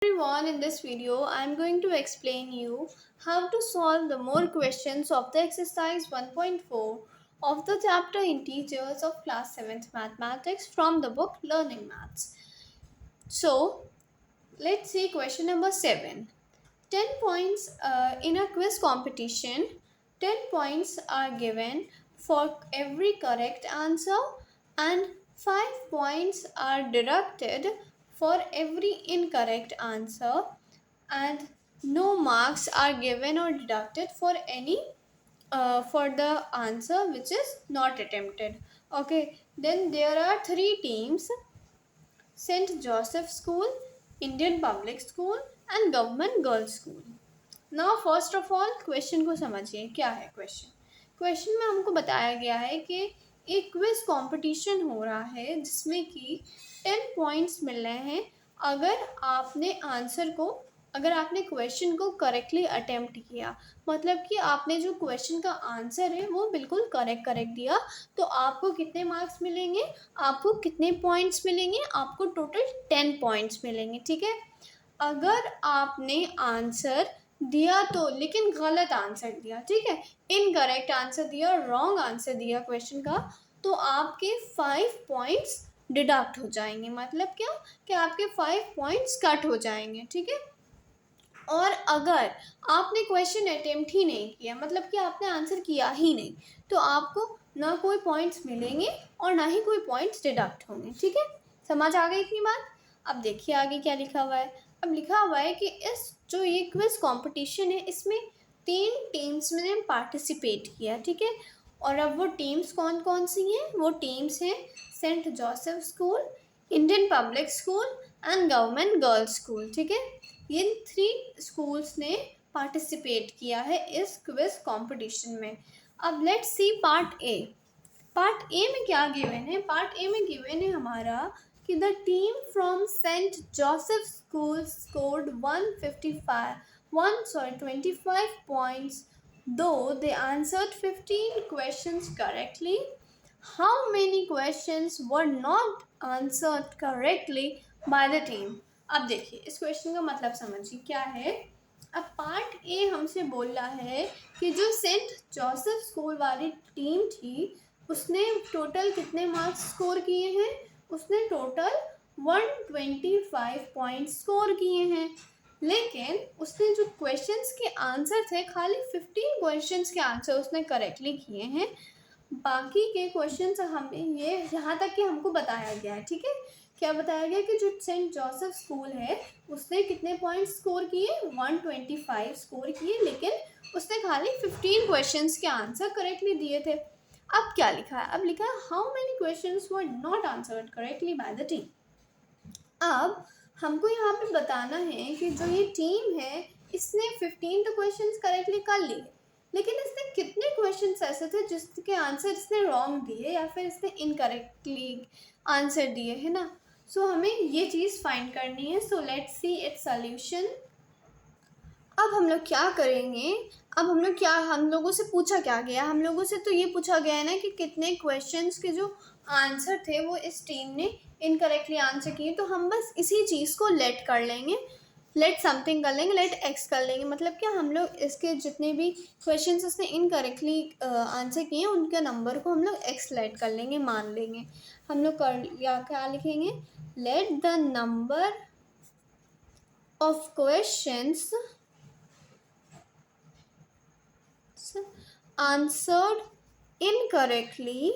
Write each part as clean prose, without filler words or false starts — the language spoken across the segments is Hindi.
Everyone, in this video I am going to explain you how to solve the more questions of the exercise 1.4 of the chapter Integers of class 7th mathematics from the book Learning Maths. So let's see question number 7. 10 points in a quiz competition. 10 points are given for every correct answer and 5 points are deducted for every incorrect answer, and no marks are given or deducted for any for the answer which is not attempted. Okay, then there are three teams: St. Joseph School, Indian Public School and Government Girls School. Now first of all question को समझिए। क्या है क्वेश्चन? क्वेश्चन में हमको बताया गया है कि एक क्विज कंपटीशन हो रहा है जिसमें कि 10 पॉइंट्स मिल रहे हैं अगर आपने क्वेश्चन को करेक्टली अटेम्प्ट किया। मतलब कि आपने जो क्वेश्चन का आंसर है वो बिल्कुल करेक्ट दिया, तो आपको कितने मार्क्स मिलेंगे, आपको कितने पॉइंट्स मिलेंगे? आपको टोटल 10 पॉइंट्स मिलेंगे। ठीक है, अगर आपने आंसर दिया तो लेकिन गलत आंसर दिया, ठीक है, इनकरेक्ट आंसर दिया, रॉन्ग आंसर दिया क्वेश्चन का, तो आपके 5 पॉइंट्स डिडक्ट हो जाएंगे। मतलब क्या कि आपके 5 पॉइंट्स कट हो जाएंगे। ठीक है, और अगर आपने क्वेश्चन अटेम्प्ट ही नहीं किया, मतलब कि आपने आंसर किया ही नहीं, तो आपको ना कोई पॉइंट्स मिलेंगे और ना ही कोई पॉइंट्स डिडक्ट होंगे। ठीक है, समझ आ गई इतनी बात? अब देखिए आगे क्या लिखा हुआ है। अब लिखा हुआ है कि इस जो ये क्विज कंपटीशन है इसमें 3 टीम्स ने पार्टिसिपेट किया। ठीक है, और अब वो टीम्स कौन कौन सी हैं? वो टीम्स हैं Saint Joseph school, Indian public school and government girls school. ठीक है, इन 3 स्कूल्स ने पार्टिसिपेट किया है इस क्विज कंपटीशन में। अब let's see part A. Part A में क्या गिवन है? पार्ट ए में गिवन है हमारा कि the team from Saint Joseph school scored 25 points though they answered 15 questions correctly. How many questions were not answered correctly by the team? अब देखिए इस क्वेश्चन का मतलब समझिए क्या है। अब पार्ट ए हमसे बोल रहा है कि जो सेंट जोसेफ स्कूल वाली टीम थी उसने टोटल कितने मार्क्स स्कोर किए हैं? उसने टोटल 125 पॉइंट्स स्कोर किए हैं, लेकिन उसने जो क्वेश्चंस के आंसर थे खाली 15 क्वेश्चंस के आंसर उसने करेक्टली किए हैं। बाकी के क्वेश्चंस हमें ये यहाँ तक कि हमको बताया गया है। ठीक है, क्या बताया गया कि जो सेंट जोसेफ स्कूल है उसने कितने पॉइंट्स स्कोर किए? 125 स्कोर किए, लेकिन उसने खाली 15 क्वेश्चंस के आंसर करेक्टली दिए थे। अब क्या लिखा है? अब लिखा है how many questions were not answered correctly by the team. अब हमको यहाँ पे बताना है कि जो ये टीम है इसने 15 तो क्वेश्चंस करेक्टली कर लिए, लेकिन इसने कितने क्वेश्चंस ऐसे थे जिसके आंसर इसने रॉन्ग दिए या फिर इसने इनकरेक्टली आंसर दिए, है ना। सो हमें ये चीज़ फाइंड करनी है। So let's see it's solution. अब हम लोग क्या करेंगे? हम लोगों से पूछा क्या गया? हम लोगों से तो ये पूछा गया है ना कि कितने क्वेश्चंस के जो आंसर थे वो इस टीम ने इनकरेक्टली आंसर किए, तो हम बस इसी चीज़ को लेट कर लेंगे, लेट समथिंग कर लेंगे, लेट एक्स कर लेंगे। मतलब क्या, हम लोग इसके जितने भी क्वेश्चंस उसने इनकरेक्टली आंसर किए हैं उनके नंबर को हम लोग एक्स लेट कर लेंगे, मान लेंगे। हम लोग क्या लिखेंगे? Let the number of questions answered incorrectly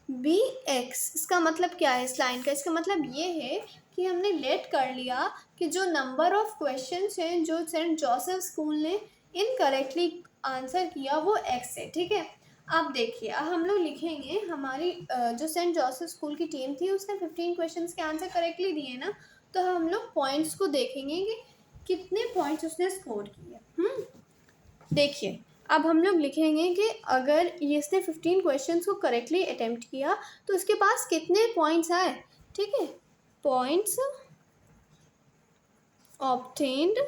be X. इसका मतलब क्या है इस लाइन का? इसका मतलब ये है कि हमने लेट कर लिया कि जो नंबर ऑफ क्वेश्चंस हैं जो सेंट जोसेफ स्कूल ने इनकरेक्टली आंसर किया वो एक्स है। ठीक है, अब देखिए अब हम लोग लिखेंगे हमारी जो सेंट जोसेफ स्कूल की टीम थी उसने 15 क्वेश्चंस के आंसर करेक्टली दिए ना, तो हम लोग पॉइंट्स को देखेंगे कि कितने पॉइंट्स उसने स्कोर किए। देखिए अब हम लोग लिखेंगे कि अगर ये इसने 15 क्वेश्चंस को करेक्टली अटेम्प्ट किया तो इसके पास कितने पॉइंट्स आए। ठीक है, points obtained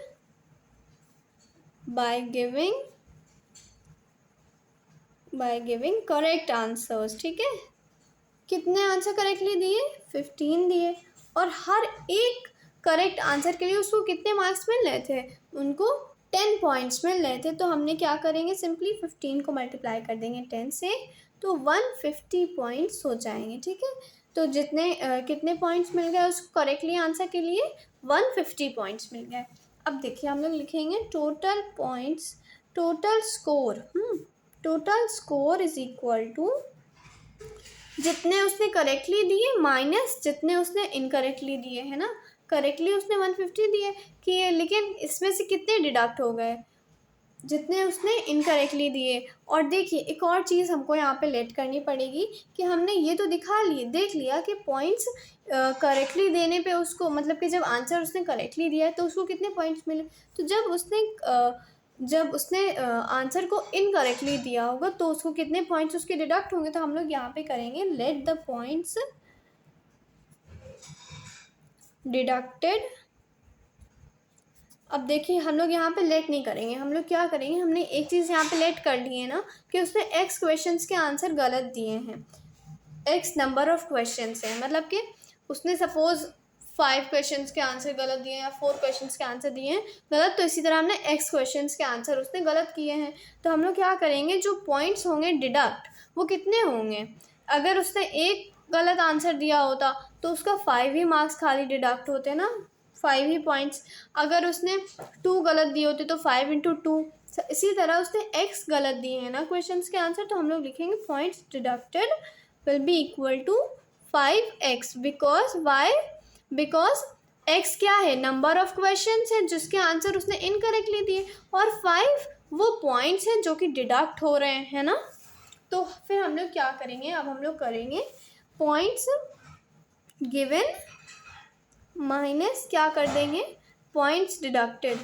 by giving correct answers. ठीक है, कितने आंसर करेक्टली दिए? 15 दिए, और हर एक करेक्ट आंसर के लिए उसको कितने मार्क्स मिल रहे थे, उनको 10 पॉइंट्स मिल रहे थे। तो हमने क्या करेंगे, सिंपली 15 को मल्टीप्लाई कर देंगे 10 से, तो 150 पॉइंट्स हो जाएंगे। ठीक है, तो जितने कितने पॉइंट्स मिल गए उसको करेक्टली आंसर के लिए, 150 पॉइंट्स मिल गए। अब देखिए हम लोग लिखेंगे total points, total score, total score is equal to जितने उसने करेक्टली दिए माइनस जितने उसने इनकरेक्टली दिए, है ना। करेक्टली उसने 150 दिए कि, लेकिन इसमें से कितने डिडक्ट हो गए, जितने उसने इनकरेक्टली दिए। और देखिए एक और चीज़ हमको यहाँ पे लेट करनी पड़ेगी कि हमने ये तो देख लिया कि पॉइंट्स करेक्टली देने पे उसको, मतलब कि जब आंसर उसने करेक्टली दिया है तो उसको कितने पॉइंट्स मिले। तो जब उसने आंसर को इनकरेक्टली दिया होगा तो उसको कितने पॉइंट्स उसके डिडक्ट होंगे। तो हम लोग यहाँ पे करेंगे लेट द पॉइंट्स डिडक्टेड। अब देखिए हम लोग यहाँ पे लेट नहीं करेंगे, हम लोग क्या करेंगे, हमने एक चीज़ यहाँ पे लेट कर ली है ना कि उसने x क्वेश्चंस के आंसर गलत दिए हैं, x नंबर ऑफ क्वेश्चंस हैं, मतलब कि उसने सपोज 5 क्वेश्चंस के आंसर गलत दिए हैं या 4 क्वेश्चंस के आंसर दिए हैं गलत, तो इसी तरह हमने x क्वेश्चंस के आंसर उसने गलत किए हैं। तो हम लोग क्या करेंगे, जो पॉइंट्स होंगे डिडक्ट वो कितने होंगे, अगर उसने एक गलत आंसर दिया होता तो उसका 5 ही मार्क्स खाली डिडक्ट होते ना, 5 ही पॉइंट्स। अगर उसने 2 गलत दिए होते तो 5 इंटू 2। इसी तरह उसने x गलत दिए हैं ना क्वेश्चंस के आंसर, तो हम लोग लिखेंगे points deducted will be equal to 5x, because y, because x क्या है, नंबर ऑफ क्वेश्चंस है जिसके आंसर उसने इनकरेक्टली दिए, और 5 वो पॉइंट्स हैं जो कि डिडक्ट हो रहे हैं ना। तो फिर हम लोग क्या करेंगे, अब हम लोग करेंगे पॉइंट्स गिवन माइनस क्या कर देंगे, पॉइंट्स डिडक्टेड।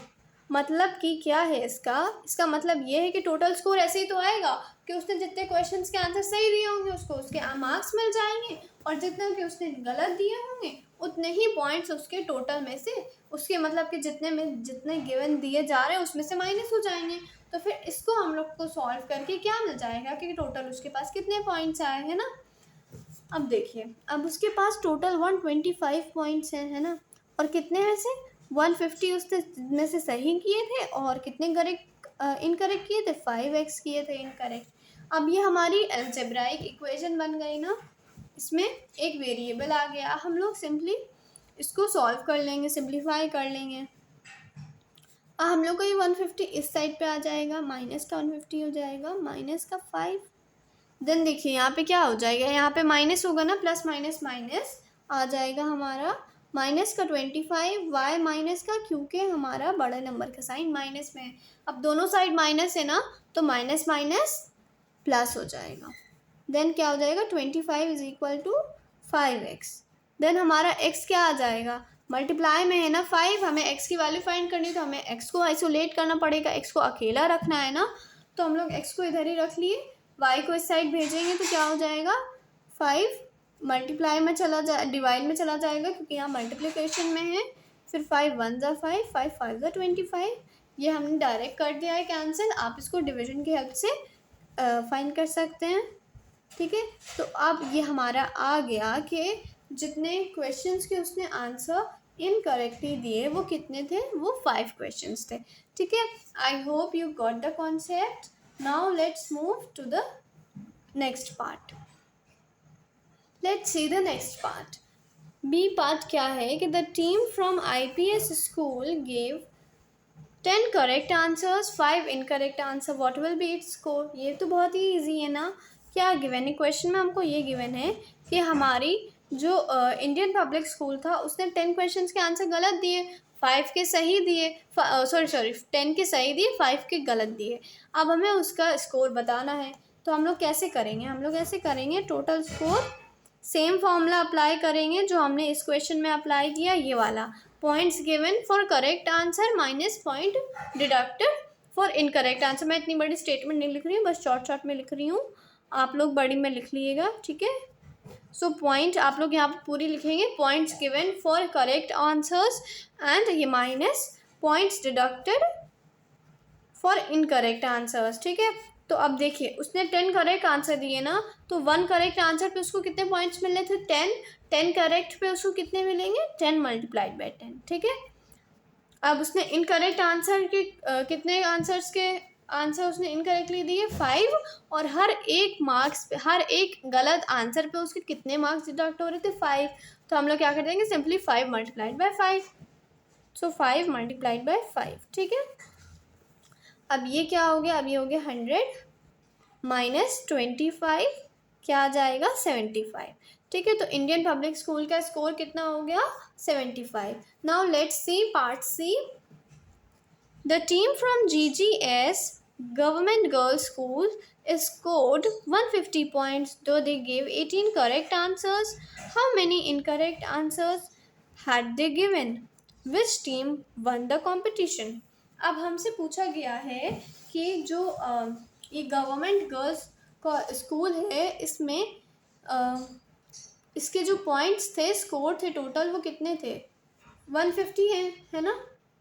मतलब कि क्या है इसका मतलब ये है कि टोटल स्कोर ऐसे ही तो आएगा कि उसने जितने क्वेश्चंस के आंसर सही दिए होंगे उसको उसके मार्क्स मिल जाएंगे, और जितने कि उसने गलत दिए होंगे उतने ही पॉइंट्स उसके टोटल में से, उसके मतलब कि जितने गिवन दिए जा रहे हैं उसमें से माइनस हो जाएंगे। तो फिर इसको हम लोग को सॉल्व करके क्या मिल जाएगा कि टोटल उसके पास कितने पॉइंट्स आए हैं ना। अब देखिए, अब उसके पास टोटल 125 पॉइंट्स हैं, है ना, और कितने में से 150 उसने में से सही किए थे और कितने इनकरेक्ट किए थे, 5x किए थे इनकरेक्ट। अब ये हमारी अलजेब्राइक इक्वेशन बन गई ना, इसमें एक वेरिएबल आ गया, हम लोग सिंपली इसको सॉल्व कर लेंगे, सिंप्लीफाई कर लेंगे। हम लोग का ये 150 इस साइड पे आ जाएगा, माइनस का 150 हो जाएगा, माइनस का 5। देन देखिए यहाँ पे क्या हो जाएगा, यहाँ पे माइनस होगा ना, प्लस माइनस माइनस आ जाएगा हमारा, माइनस का 25, वाई माइनस का, क्योंकि हमारा बड़े नंबर का साइन माइनस में है। अब दोनों साइड माइनस है ना, तो माइनस माइनस प्लस हो जाएगा। देन क्या हो जाएगा, 25 is equal to 5x। Then हमारा x क्या आ जाएगा, मल्टीप्लाई में है ना 5, हमें x की वैल्यू फाइंड करनी है तो हमें x को आइसोलेट करना पड़ेगा, x को अकेला रखना है ना, तो हम लोग x को इधर ही रख लिए, y को इस साइड भेजेंगे तो क्या हो जाएगा, 5 मल्टीप्लाई में चला जाए, डिवाइड में चला जाएगा क्योंकि यहाँ मल्टीप्लिकेशन में है। फिर 5 1 ज़ा 5, 5 5 ज़ा 25, ये हमने डायरेक्ट कर दिया है कैंसिल। आप इसको डिवीजन की हेल्प से फाइंड कर सकते हैं। ठीक है, तो अब ये हमारा आ गया कि जितने क्वेश्चंस के उसने आंसर इनकरेक्टली दिए वो कितने थे, वो 5 क्वेश्चंस थे। ठीक है, I hope you got the concept. Now let's move to the next part. Let's see the next part. B part क्या है कि the team from IPS school gave 10 correct answers, 5 incorrect answer, what will be its score. ये तो बहुत ही ईजी है ना, क्या गिवन है क्वेश्चन में, हमको ये गिवन है कि हमारी जो इंडियन पब्लिक स्कूल था उसने 10 क्वेश्चंस के आंसर गलत दिए, 5 के सही दिए, सॉरी 10 के सही दिए, 5 के गलत दिए। अब हमें उसका स्कोर बताना है, तो हम लोग कैसे करेंगे, हम लोग ऐसे करेंगे, total score same formula apply करेंगे जो हमने इस क्वेश्चन में अप्लाई किया, ये वाला, points given for correct answer minus point deducted for incorrect answer. मैं इतनी बड़ी स्टेटमेंट नहीं लिख रही हूँ, बस शॉर्ट में लिख रही हूँ, आप लोग बड़ी में लिख लीजिएगा। ठीक है, सो पॉइंट आप लोग यहाँ पर पूरी लिखेंगे, points given for correct answers and ये minus points deducted for incorrect answers. ठीक है, तो अब देखिए उसने 10 करेक्ट आंसर दिए ना, तो 1 करेक्ट आंसर पे उसको कितने पॉइंट्स मिलने थे? 10 करेक्ट पे उसको कितने मिलेंगे? 10 मल्टीप्लाइड बाई 10, ठीक है। अब उसने इनकरेक्ट आंसर के कितने आंसर्स के आंसर उसने इनकरेक्टली दिए? 5, और हर एक मार्क्स पे, हर एक गलत आंसर पे उसके कितने मार्क्स डिडक्ट हो रहे थे? 5। तो हम लोग क्या कर देंगे? Simply 5 multiplied by 5, so 5 multiplied by 5, ठीक है। अब ये क्या हो गया? अब ये हो गया 100 माइनस 25, क्या आ जाएगा? 75, ठीक है। तो इंडियन पब्लिक स्कूल का स्कोर कितना हो गया? 75। Now let's see part C. The team from GGS Government Girls School scored 150 points, though they gave 18 correct answers. How many incorrect answers had they given? Which team won the competition? अब हमसे पूछा गया है कि जो ये गवर्नमेंट गर्ल्स का स्कूल है, इसमें इसके जो पॉइंट्स थे, स्कोर थे टोटल, वो कितने थे? 150 है ना।